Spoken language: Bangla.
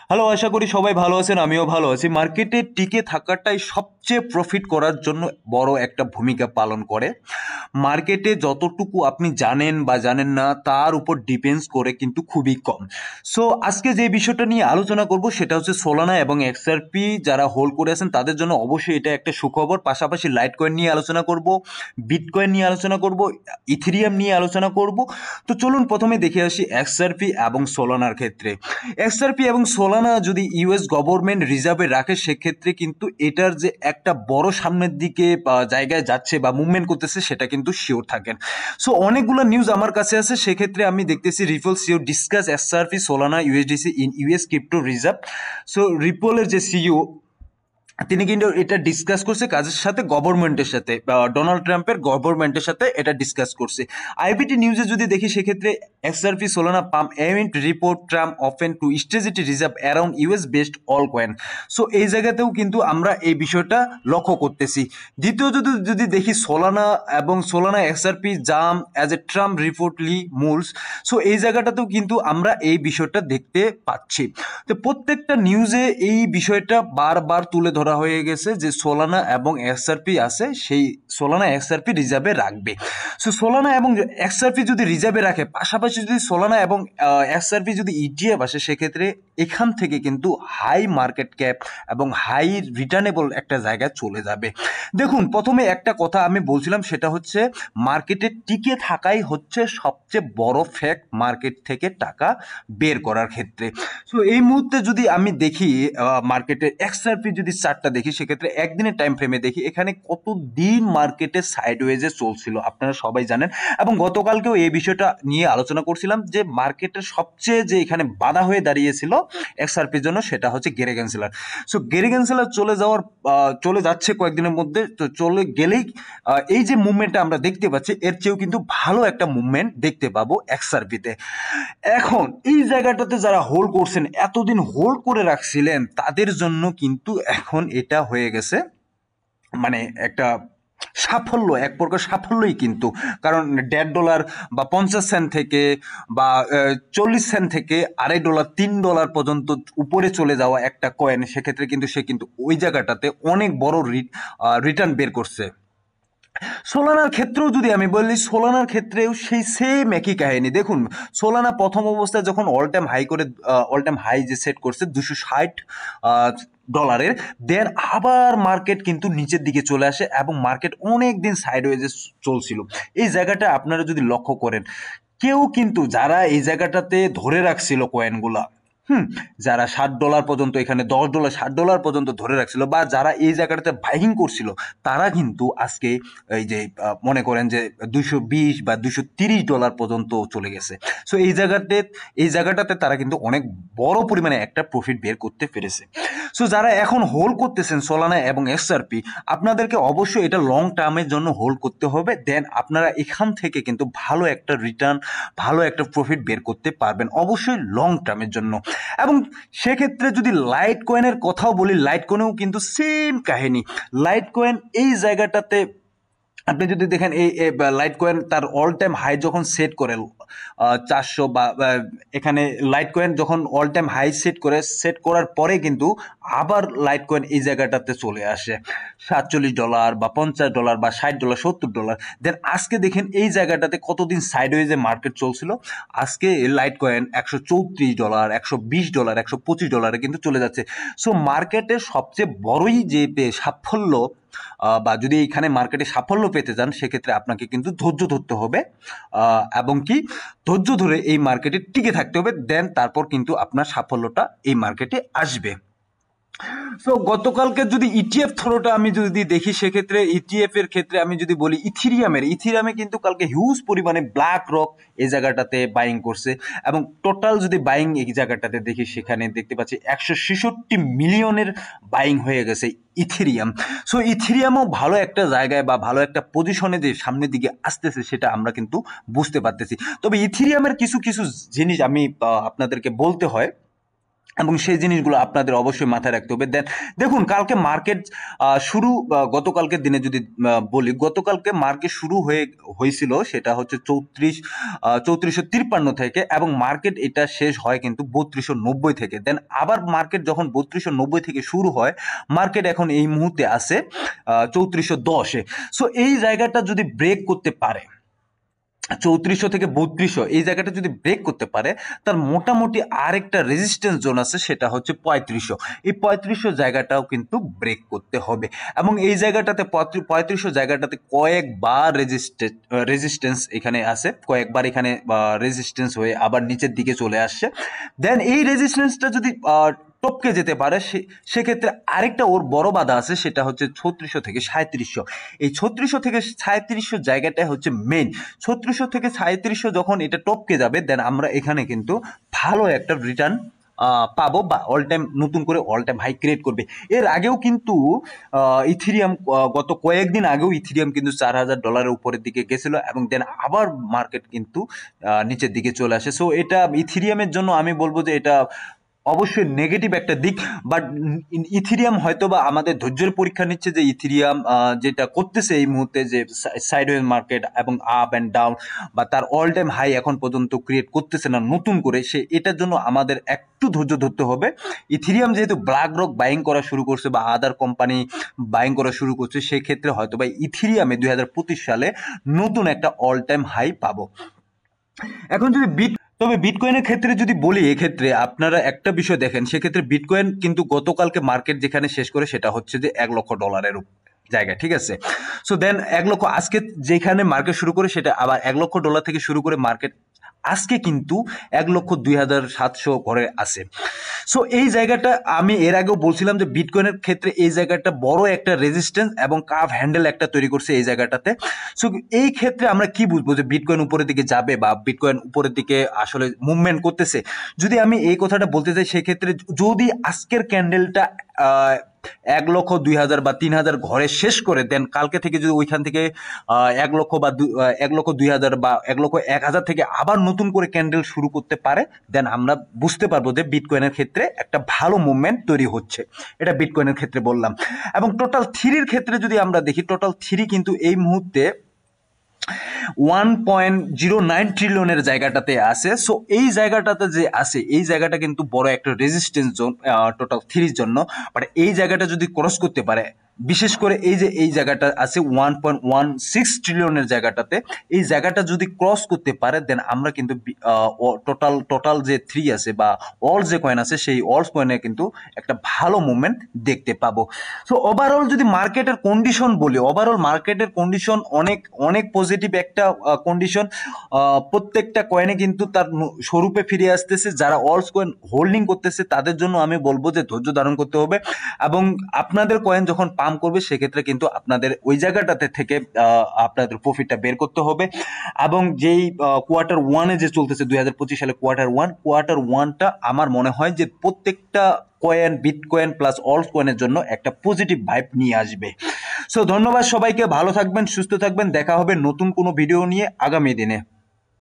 হ্যালো, আশা করি সবাই ভালো আছেন। আমিও ভালো আছি। মার্কেটে টিকে থাকাটাই সবচেয়ে প্রফিট করার জন্য বড় একটা ভূমিকা পালন করে। মার্কেটে যতটুকু আপনি জানেন বা জানেন না তার উপর ডিপেন্ডস করে কিন্তু খুবই কম। সো আজকে যে বিষয়টা নিয়ে আলোচনা করব সেটা হচ্ছে সোলানা এবং এক্সআরপি যারা হোল্ড করে আছেন তাদের জন্য অবশ্যই এটা একটা সুখবর। পাশাপাশি লাইট কয়েন নিয়ে আলোচনা করব, বিটকয়েন নিয়ে আলোচনা করব, ইথেরিয়াম নিয়ে আলোচনা করব। তো চলুন প্রথমে দেখে আসি এক্সআরপি এবং সোলানার ক্ষেত্রে। এক্সআরপি এবং সোলানা যদি ইউএস গভর্নমেন্ট রিজার্ভে রাখে সেক্ষেত্রে কিন্তু এটার যে একটা বড় সামনের দিকে জায়গায় যাচ্ছে বা মুভমেন্ট করতেছে সেটা কিন্তু শিওর থাকেন। সো অনেকগুলো নিউজ আমার কাছে আছে, সেক্ষেত্রে আমি দেখতেছি Ripple CEO discuss XRP Solana USDC in US crypto reserve. So রিপলের যে সিইও তিনি কিন্তু এটা ডিসকাস করছে কাজের সাথে, গভর্নমেন্টের সাথে, ডোনাল্ড ট্রাম্পের গভর্নমেন্টের সাথে এটা ডিসকাস করছে। আইবিটি নিউজে যদি দেখি সেক্ষেত্রে XRP Solana pump amid report Trump open to strategic reserve around US based all coin. So এই জায়গাতেও কিন্তু আমরা এই বিষয়টা লক্ষ্য করতেছি। দ্বিতীয় যদি যদি দেখি সোলানা এবং Solana XRP jump as a Trump reportedly mulls. So এই জায়গাটাতেও কিন্তু আমরা এই বিষয়টা দেখতে পাচ্ছি। তো প্রত্যেকটা নিউজে এই বিষয়টা বারবার তুলে ধরা হয়ে গেছে যে সোলানা এবং এক্সআরপি আছে, সেই সোলানা এক্সআরপি রিজার্ভে রাখবে। সো সোলানা এবং এক্সআরপি যদি রিজার্ভে রাখে, পাশাপাশি যদি সোলানা এবং এক্সআরপি যদি ইটিএফ আসে, সেক্ষেত্রে এখান থেকে কিন্তু হাই মার্কেট ক্যাপ এবং হাই রিটার্নেবল একটা জায়গায় চলে যাবে। দেখুন, প্রথমে একটা কথা আমি বলছিলাম, সেটা হচ্ছে মার্কেটে টিকে থাকাই হচ্ছে সবচেয়ে বড় ফ্যাক্ট মার্কেট থেকে টাকা বের করার ক্ষেত্রে। সো এই মুহূর্তে যদি আমি দেখি মার্কেটের এক্সআরপি যদি চার্টটা দেখি, সেক্ষেত্রে একদিনের টাইম ফ্রেমে দেখি এখানে কতদিন মার্কেটে সাইডওয়েজে চলছিল আপনারা সবাই জানেন। এবং গতকালকেও এই বিষয়টা নিয়ে আলোচনা করছিলাম যে মার্কেটের সবচেয়ে যে এখানে বাধা হয়ে দাঁড়িয়েছিল এক্সআরপির জন্য সেটা হচ্ছে গেরি গেন্সেলার। সো গেরি গেন্সেলার চলে যাচ্ছে কয়েকদিনের মধ্যে। তো চলে গেলেই এই যে মুভমেন্টটা আমরা দেখতে পাচ্ছি এর চেয়েও কিন্তু ভালো একটা মুভমেন্ট দেখতে পাবো এক্সআরপিতে। এখন এই জায়গাটাতে যারা হোল্ড করছেন, এতদিন হোল্ড করে রাখছিলেন, তাদের জন্য কিন্তু এখন এটা হয়ে গেছে মানে একটা সাফল্য, এক প্রকার সাফল্যই কিন্তু। কারণ $1.5 বা 50 সেন্ট থেকে বা 40 সেন্ট থেকে $2.5 $3 পর্যন্ত উপরে চলে যাওয়া একটা কয়েন, সেক্ষেত্রে কিন্তু সে কিন্তু ওই জায়গাটাতে অনেক বড় রিটার্ন বের করছে। সোলানার ক্ষেত্রেও যদি আমি বলি, সোলানার ক্ষেত্রেও সেই সেম একই কাহিনী। দেখুন, সোলানা প্রথম অবস্থায় যখন অল টাইম হাই করে, অল টাইম হাই যে সেট করছে $260, দেন আবার মার্কেট কিন্তু নিচের দিকে চলে আসে এবং মার্কেট অনেক দিন সাইডওয়েজে চলছিল। এই জায়গাটা আপনারা যদি লক্ষ্য করেন, কেউ কিন্তু যারা এই জায়গাটাতে ধরে রাখছিল কয়েনগুলা, যারা $60 পর্যন্ত, এখানে $10 $60 পর্যন্ত ধরে রাখছিল, বা যারা এই জায়গাটাতে বাইং করছিল, তারা কিন্তু আজকে এই যে মনে করেন যে $220 বা $230 পর্যন্ত চলে গেছে। সো এই জায়গাটাতে তারা কিন্তু অনেক বড় পরিমাণে একটা প্রফিট বের করতে পেরেছে। সো যারা এখন হোল্ড করতেছেন সোলানা এবং এক্সআরপি, আপনাদেরকে অবশ্যই এটা লং টার্মের জন্য হোল্ড করতে হবে। দেন আপনারা এখান থেকে কিন্তু ভালো একটা রিটার্ন, ভালো একটা প্রফিট বের করতে পারবেন অবশ্যই লং টার্মের জন্য। এবং সেক্ষেত্রে যদি লাইট কয়েনের কথাও বলি, লাইট কয়েনেও কিন্তু সেম কাহিনী। লাইট কয়েন এই জায়গাটাতে আপনি যদি দেখেন, এই লাইট কয়েন তার অল টাইম হাই যখন সেট করে 400 বা এখানে লাইট কয়েন যখন অল টাইম হাই সেট করার পরে কিন্তু আবার লাইট কয়েন এই জায়গাটাতে চলে আসে $47 বা $50 বা $60 $70। দেন আজকে দেখেন এই জায়গাটাতে কতদিন সাইডওয়েজে মার্কেট চলছিল, আজকে লাইট কয়েন $134 $120 $125 কিন্তু চলে যাচ্ছে। সো মার্কেটের সবচেয়ে বড়ই যে সাফল্য, বা যদি এখানে মার্কেটে সাফল্য পেতে চান, সেক্ষেত্রে আপনাকে কিন্তু ধৈর্য ধরতে হবে এবং কি ধৈর্য ধরে এই মার্কেটে টিকে থাকতে হবে। দেন তারপর কিন্তু আপনার সাফল্যটা এই মার্কেটে আসবে। সো গতকালকে যদি ইটিএফ থ্রোটা আমি যদি দেখি, সেক্ষেত্রে ইটিএফ এর ক্ষেত্রে আমি যদি বলি ইথিরিয়ামে কিন্তু কালকে হিউজ পরিমাণে ব্ল্যাক রক এই জায়গাটাতে বাইং করছে। এবং টোটাল যদি বাইং এই জায়গাটাতে দেখি, সেখানে দেখতে পাচ্ছি 166 মিলিয়নের বাইং হয়ে গেছে ইথেরিয়াম। সো ইথেরিয়ামও ভালো একটা জায়গায় বা ভালো একটা পজিশনে যে সামনের দিকে আসতেছে, সেটা আমরা কিন্তু বুঝতে পারতেছি। তবে ইথেরিয়ামের কিছু কিছু জিনিস আমি আপনাদেরকে বলতে হয়। এবং সেই জিনিসগুলো আপনাদের অবশ্যই মাথায় রাখতে হবে। দেন দেখুন কালকে মার্কেট শুরু গতকালকের দিনে যদি বলি, গতকালকে মার্কেট শুরু হয়েছিল সেটা হচ্ছে 3453 থেকে, এবং মার্কেট এটা শেষ হয় কিন্তু 3290 থেকে। দেন আবার মার্কেট যখন 3290 থেকে শুরু হয়, মার্কেট এখন এই মুহূর্তে আছে 3410-এ। সো এই জায়গাটা যদি ব্রেক করতে পারে, 3400 থেকে 3200 এই জায়গাটা যদি ব্রেক করতে পারে, তার মোটামুটি আরেকটা রেজিস্ট্যান্স জোন আছে, সেটা হচ্ছে 3500। এই 3500 জায়গাটাও কিন্তু ব্রেক করতে হবে, এবং এই জায়গাটাতে 3500 জায়গাটাতে কয়েকবার রেজিস্ট্যান্স এখানে আছে, কয়েকবার এখানে রেজিস্ট্যান্স হয়ে আবার নিচের দিকে চলে আসছে। দেন এই রেজিস্ট্যান্সটা যদি টপকে যেতে পারে, সেক্ষেত্রে আরেকটা ওর বড় বাধা আছে, সেটা হচ্ছে 3600 থেকে 3700। এই 3600 থেকে 3700 জায়গাটা হচ্ছে মেইন। 3600 থেকে 3700 যখন এটা টপকে যাবে, দেন আমরা এখানে কিন্তু ভালো একটা রিটার্ন পাবো, বা অল টাইম নতুন করে অল টাইম হাই ক্রিয়েট করবে। এর আগেও কিন্তু ইথিরিয়াম গত কয়েকদিন আগেও ইথিরিয়াম কিন্তু $4000 উপরের দিকে গেছিল, এবং দেন আবার মার্কেট কিন্তু নিচের দিকে চলে আসে। সো এটা ইথিরিয়ামের জন্য আমি বলবো যে এটা অবশ্যই নেগেটিভ একটা দিক। বাট ইথিরিয়াম হয়তো বা আমাদের ধৈর্যের পরীক্ষা নিচ্ছে, যে ইথিরিয়াম যেটা করতেছে এই মুহূর্তে, যে সাইডওয়েজ মার্কেট এবং আপ অ্যান্ড ডাউন, বা তার অল টাইম হাই এখন পর্যন্ত ক্রিয়েট করতেছে না নতুন করে, এটার জন্য আমাদের একটু ধৈর্য ধরতে হবে। ইথিরিয়াম যেহেতু ব্ল্যাক রক বাইং করা শুরু করছে বা আদার কোম্পানি বাইং করা শুরু করছে, সেক্ষেত্রে হয়তো বা ইথিরিয়ামে 2025 সালে নতুন একটা অল টাইম হাই পাবো। এখন যদি তবে বিটকয়েনের ক্ষেত্রে যদি বলি, এক্ষেত্রে আপনারা একটা বিষয় দেখেন, সেক্ষেত্রে বিটকয়েন কিন্তু গতকালকে মার্কেট যেখানে শেষ করে সেটা হচ্ছে যে $1,00,000 জায়গায়, ঠিক আছে। সো দেন 1 লক্ষ আজকে যেখানে মার্কেট শুরু করে, সেটা আবার $1,00,000 থেকে শুরু করে মার্কেট আজকে কিন্তু 1,02,700 ঘরে আছে। সো এই জায়গাটা আমি এর আগেও বলছিলাম যে বিটকয়েনের ক্ষেত্রে এই জায়গাটা বড় একটা রেজিস্ট্যান্স এবং কাভ হ্যান্ডেল একটা তৈরি করছে এই জায়গাটাতে। সো এই ক্ষেত্রে আমরা কি বুঝবো যে বিটকয়েন উপরের দিকে যাবে বা বিটকয়েন উপরের দিকে আসলে মুভমেন্ট করতেছে? যদি আমি এই কথাটা বলতে চাই, সেক্ষেত্রে যদি আজকের ক্যান্ডেলটা 1,02,000 বা 3,000 ঘরে শেষ করে দেন, কালকে থেকে যদি ওইখান থেকে 1 লক্ষ বা 1,02,000 বা 1,01,000 থেকে আবার নতুন করে ক্যান্ডেল শুরু করতে পারে, দেন আমরা বুঝতে পারবো যে বিটকয়েনের ক্ষেত্রে একটা ভালো মুভমেন্ট তৈরি হচ্ছে। এটা বিটকয়েনের ক্ষেত্রে বললাম। এবং টোটাল থ্রির ক্ষেত্রে যদি আমরা দেখি, টোটাল থ্রি কিন্তু এই মুহূর্তে 1.09 ট্রিলিয়নের জায়গাটাতে আছে। সো এই জায়গাটাতে যে আছে, এই জায়গাটা কিন্তু বড় একটা রেজিস্ট্যান্স জোন টোটাল থ্রির জন্য। বাট এই জায়গাটা যদি ক্রস করতে পারে, বিশেষ করে এই জায়গাটা আছে 1.16 ট্রিলিয়নের জায়গাটাতে, এই জায়গাটা যদি ক্রস করতে পারে, দেন আমরা কিন্তু টোটাল যে থ্রি আছে বা অল যে কয়েন আছে, সেই অলস কয়েনে কিন্তু একটা ভালো মুভমেন্ট দেখতে পাবো। সো ওভারঅল যদি মার্কেটের কন্ডিশন বলি, ওভারঅল মার্কেটের কন্ডিশন অনেক অনেক পজিটিভ একটা কন্ডিশন। প্রত্যেকটা কয়েনে কিন্তু তার স্বরূপে ফিরে আসতেছে। যারা অলস কয়েন হোল্ডিং করতেছে তাদের জন্য আমি বলবো যে ধৈর্য ধারণ করতে হবে, এবং আপনাদের কয়েন যখন পাম্প করবে, সেক্ষেত্রে কিন্তু আপনাদের ওই জায়গাটাতে থেকে আপনাদের প্রফিটটা বের করতে হবে। এবং যেই কোয়ার্টার ওয়ানে যে চলতেছে 2025 সালে কোয়ার্টার ওয়ানটা আমার মনে হয় যে প্রত্যেকটা কয়েন, বিটকয়েন প্লাস অলস কয়েনের জন্য একটা পজিটিভ ভাইব নিয়ে আসবে। সো ধন্যবাদ সবাইকে, ভালো থাকবেন, সুস্থ থাকবেন, দেখা হবে নতুন কোনো ভিডিও নিয়ে আগামী দিনে।